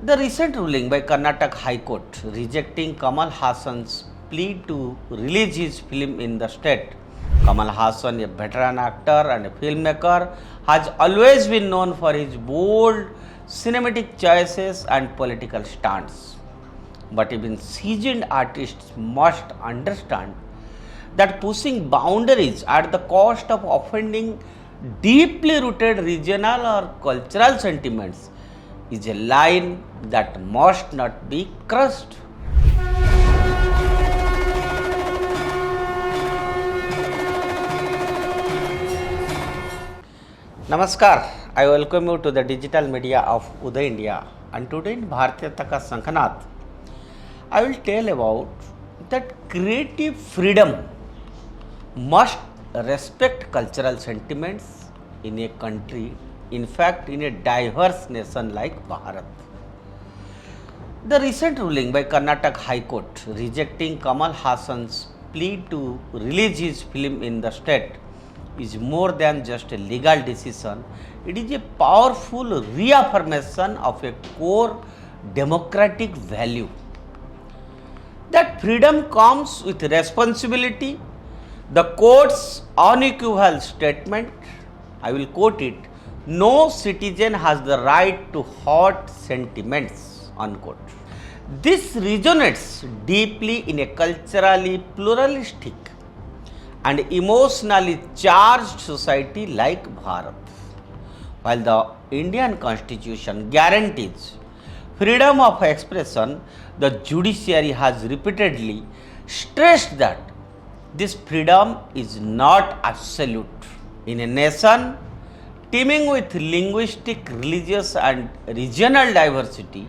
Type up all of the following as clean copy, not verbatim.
The recent ruling by Karnataka High Court rejecting Kamal Haasan's plea to release his film in the state. Kamal Haasan, a veteran actor and a filmmaker, has always been known for his bold cinematic choices and political stance. But even seasoned artists must understand that pushing boundaries at the cost of offending deeply rooted regional or cultural sentiments is a line that must not be crossed. Namaskar, I welcome you to the digital media of Uday India, and today in Bharatiyataka Sankhanath, I will tell about that creative freedom must respect cultural sentiments in a country, in fact in a diverse nation like Bharat. The recent ruling by Karnataka High Court rejecting Kamal Haasan's plea to release his film in the state is more than just a legal decision. It is a powerful reaffirmation of a core democratic value. That freedom comes with responsibility. The court's unequivocal statement, I will quote it, no citizen has the right to hurt sentiments, unquote. This resonates deeply in a culturally pluralistic and emotionally charged society like Bharat. While the Indian Constitution guarantees freedom of expression, the judiciary has repeatedly stressed that this freedom is not absolute. In a nation teeming with linguistic, religious, and regional diversity,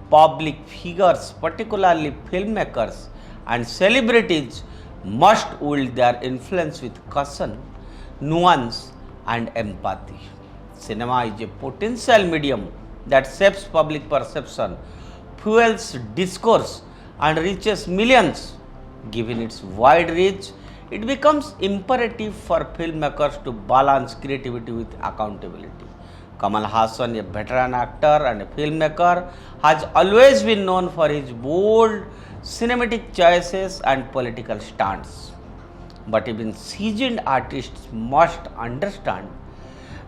public figures, particularly filmmakers and celebrities, must wield their influence with caution, nuance, and empathy. Cinema is a potential medium that shapes public perception, fuels discourse, and reaches millions. Given its wide reach, it becomes imperative for filmmakers to balance creativity with accountability. Kamal Haasan, a veteran actor and a filmmaker, has always been known for his bold cinematic choices and political stance. But even seasoned artists must understand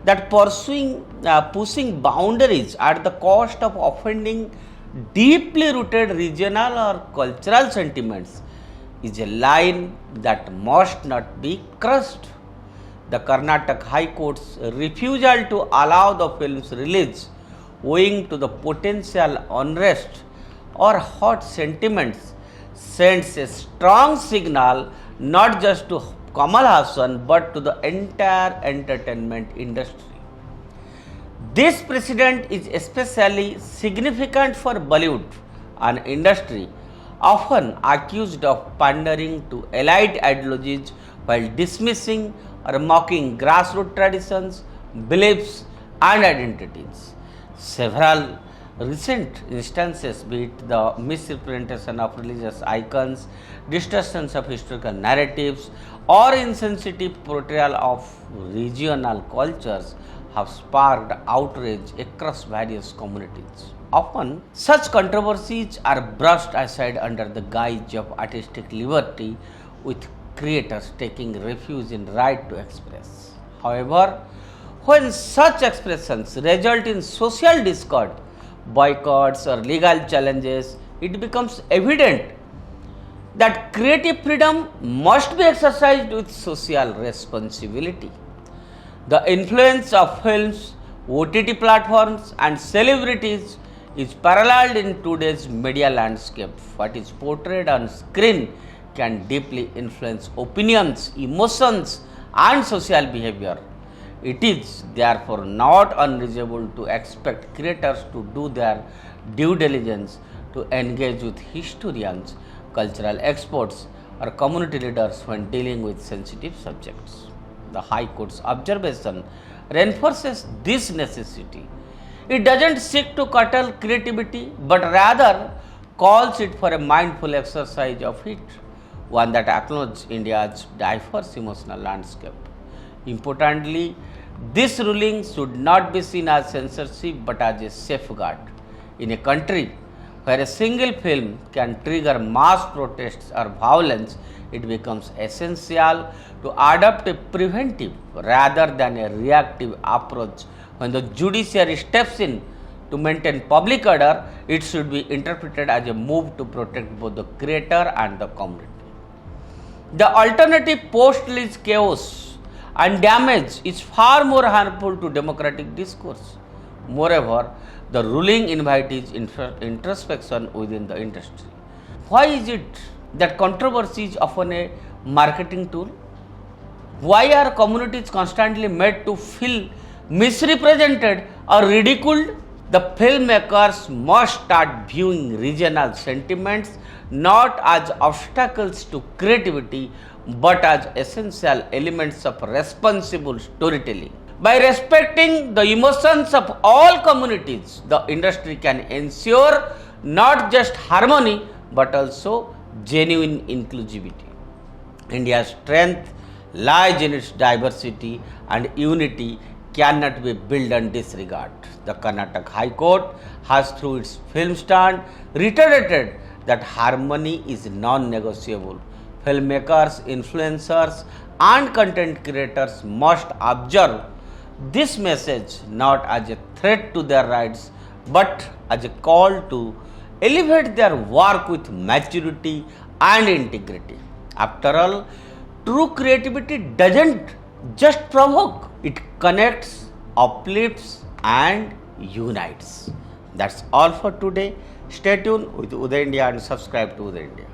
that pushing boundaries at the cost of offending deeply rooted regional or cultural sentiments is a line that must not be crossed. The Karnataka High Court's refusal to allow the film's release owing to the potential unrest or hot sentiments sends a strong signal not just to Kamal Haasan but to the entire entertainment industry. This precedent is especially significant for Bollywood, an industry often accused of pandering to elite ideologies while dismissing or mocking grassroots traditions, beliefs, and identities. Several recent instances, be it the misrepresentation of religious icons, distortions of historical narratives, or insensitive portrayal of regional cultures, have sparked outrage across various communities. Often, such controversies are brushed aside under the guise of artistic liberty, with creators taking refuge in right to express. However, when such expressions result in social discord, boycotts, or legal challenges, it becomes evident that creative freedom must be exercised with social responsibility. The influence of films, OTT platforms, and celebrities is paralleled in today's media landscape. What is portrayed on screen can deeply influence opinions, emotions, and social behavior. It is therefore not unreasonable to expect creators to do their due diligence to engage with historians, cultural experts, or community leaders when dealing with sensitive subjects. The High Court's observation reinforces this necessity. It doesn't seek to curtail creativity, but rather calls it for a mindful exercise of it, one that acknowledges India's diverse emotional landscape. Importantly, this ruling should not be seen as censorship but as a safeguard. In a country where a single film can trigger mass protests or violence, it becomes essential to adopt a preventive rather than a reactive approach. When the judiciary steps in to maintain public order, it should be interpreted as a move to protect both the creator and the community. The alternative post-release chaos and damage is far more harmful to democratic discourse. Moreover, the ruling invites introspection within the industry. Why is it that controversy is often a marketing tool? Why are communities constantly made to feel misrepresented or ridiculed? The filmmakers must start viewing regional sentiments not as obstacles to creativity but as essential elements of responsible storytelling. By respecting the emotions of all communities, the industry can ensure not just harmony but also genuine inclusivity. India's strength lies in its diversity, and unity cannot be built on disregard. The Karnataka High Court has, through its film stand, reiterated that harmony is non-negotiable. Filmmakers, influencers, and content creators must observe this message not as a threat to their rights but as a call to elevate their work with maturity and integrity. After all, true creativity doesn't just provoke, it connects, uplifts, and unites. That's all for today. Stay tuned with Uday India and subscribe to Uday India.